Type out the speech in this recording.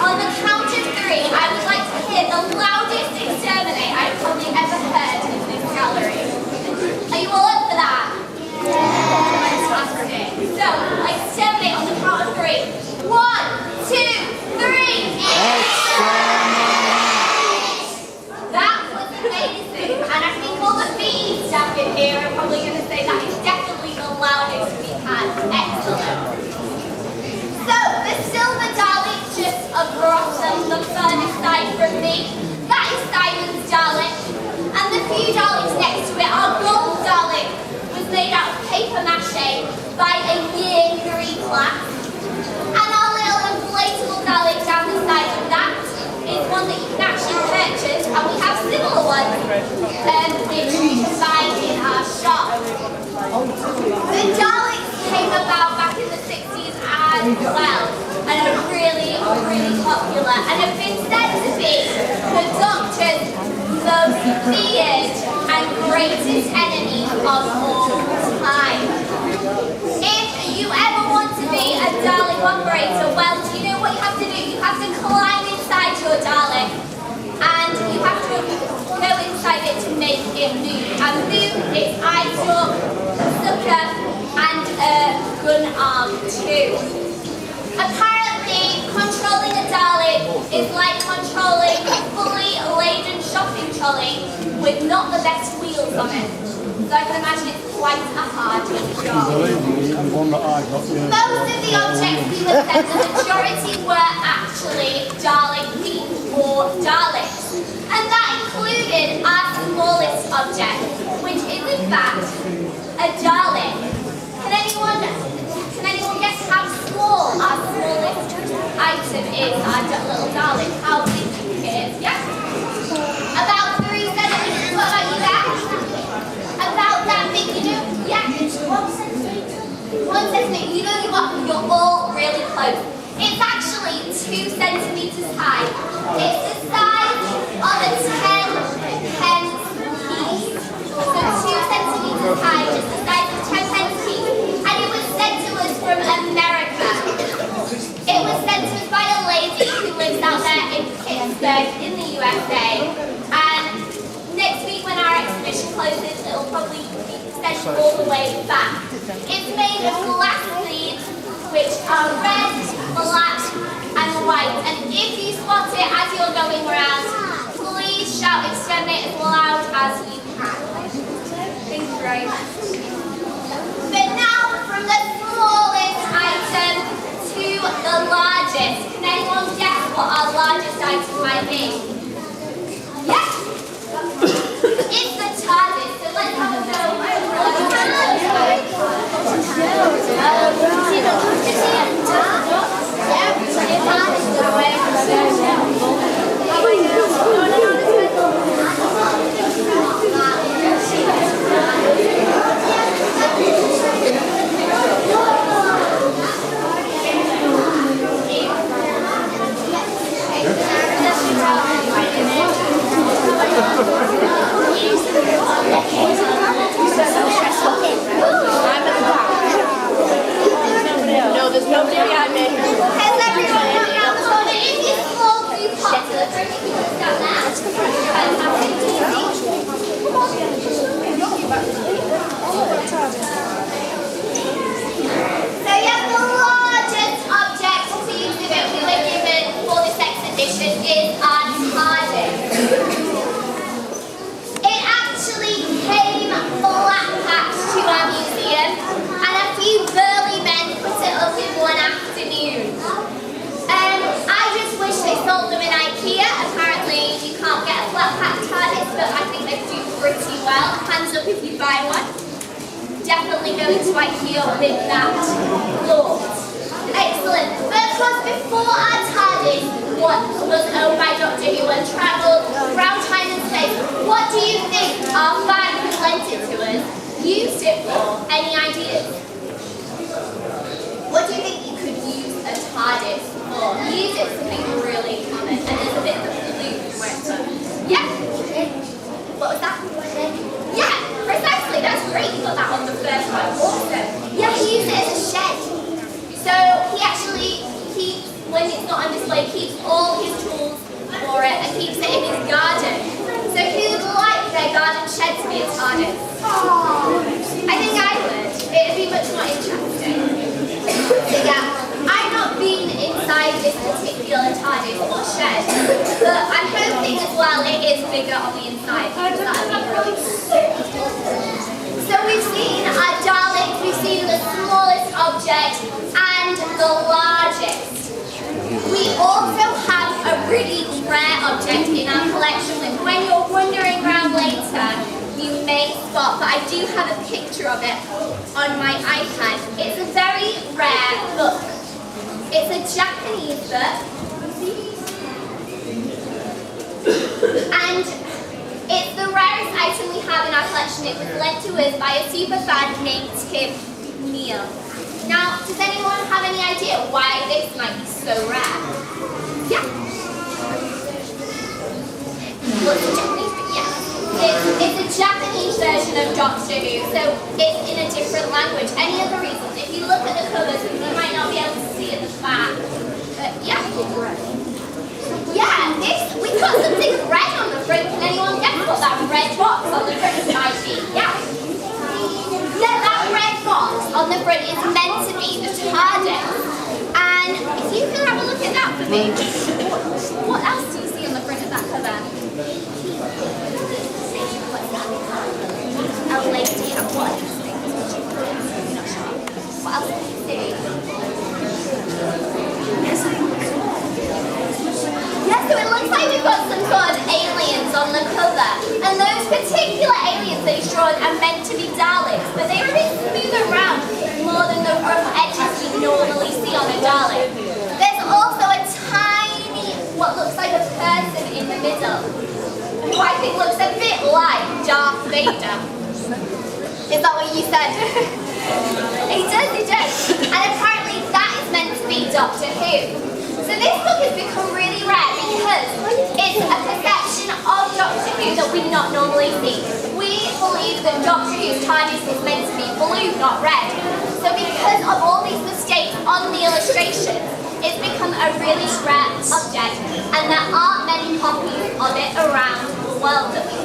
On the count of three, I would like to hear the loudest exterminate I've probably ever heard in this gallery. Are you all up for that? Fantastic. So, exterminate on the count of three. 1, 2, 3. That was amazing. And I think all the bees staff in here are probably going to say that is definitely the loudest we've had. Excellent. So, the silver Dalek just across the furthest side from me. That is Simon's Dalek. And the few Daleks next to it, our gold Dalek, was made out of paper mache by a year 3 class. And our little inflatable Dalek down the side of that is one that you can actually purchase, and we have similar ones which you can find in our shop. The Daleks came about back in the 60s as well, and are really popular, and have been said to be the Doctor's most feared and greatest enemy of all time. If you ever want to be a Dalek operator, well, do you know what you have to do? You have to climb inside your Dalek, and you have to go inside it to make it move. And move is eye talk, sucker, and gun arm too. Apparently, controlling a Dalek is like controlling a fully laden shopping trolley with not the best wheels on it. So I can imagine it's quite a hard job. Most of the objects we looked at, the majority were actually Dalek themed or Daleks. And that included our smallest object, which is in fact a Dalek. Can anyone guess how small our smallest item is, our little Dalek? How big do you think it is? Yeah? About 3 centimeters. What about you guys? About that big, you know? Yeah? 1 centimeter. 1 centimeter. You know you're all really close. It's actually 2 centimeters high. It's the size of a 10-pence piece. So 2 centimeters high, just the size of a 10-pence piece. And it was sent to us from America. It was sent to us by a lady who lives out there in Pittsburgh in the USA. And next week when our exhibition closes, it'll probably be sent all the way back. It's made of glass beads, which are red, black, and white. And if you spot it as you're going around, please shout exterminate as loud as you can. Thank you very much. But now, from the smallest item to the largest. Can anyone guess what our largest item might be? Yes? It's the TARDIS. So let's have a go. No, there's nobody behind me. Has everyone come out the corner? If you're small, you pop to the front. If you can start So you have the largest object to exhibit we were given for this exhibition is our TARDIS. It actually came flat packed to our museum, and a few burly men put it up in one afternoon. I just wish they sold them in IKEA. Apparently you can't get a flat packed TARDIS, but I think they do pretty well. Hands up if you buy one. Definitely go into IKEA with that thought. Excellent. But of course, before our TARDIS was owned by Doctor Who and travelled around time and space, what do you think our fan who lent it to us used it for? Any ideas? What do you think you could use a TARDIS for? Use it for something really common, and there's a bit of a clue where it's from. Yeah? What was that? Yeah, precisely. That's great. You got that on the first one. Awesome. Yeah, he used it as a shed. So he actually keeps, when it's not on display, keeps all its TARDIS? I think I would. It'd be much more interesting. So yeah, I've not been inside this particular TARDIS or shed, but I'm hoping as well it is bigger on the inside because that would be really cool. So we've seen our Daleks, we've seen the smallest object and the largest. We also have a really rare object in our collection that when you're wandering around later, you may spot, but I do have a picture of it on my iPad. It's a very rare book. It's a Japanese book. And it's the rarest item we have in our collection. It was lent to us by a super fan named Tim Neal. Now, does anyone have any idea why this might be so rare? Yeah? Well, it's a Japanese book, yeah. It's a Japanese version of Doctor Who, so it's in a different language. Any other reasons? If you look at the covers, you might not be able to see at the back. But yeah. Yeah, we got something red on the front. Can anyone guess what that red box on the front might be? Yeah. Yeah, that red box on the front is meant to be the TARDIS. And if you can have a look at that for me, what else do you see on the front of that cover? A lady and what are these things? I'm not sure. What else do you see? Yeah, so it looks like we've got some sort of aliens on the cover. And those particular aliens that he's drawn are meant to be Daleks, but they're a bit smooth around more than the rough edges we normally see on a Dalek. There's also a tiny, what looks like a person in the middle, who I think looks a bit like Darth Vader. Is that what you said? He does. And apparently that is meant to be Doctor Who. So this book has become really rare because it's a perception of Doctor Who that we not normally see. We believe that Doctor Who's TARDIS is meant to be blue, not red. So because of all these mistakes on the illustration, it's become a really rare object, and there aren't many copies of it around the world that we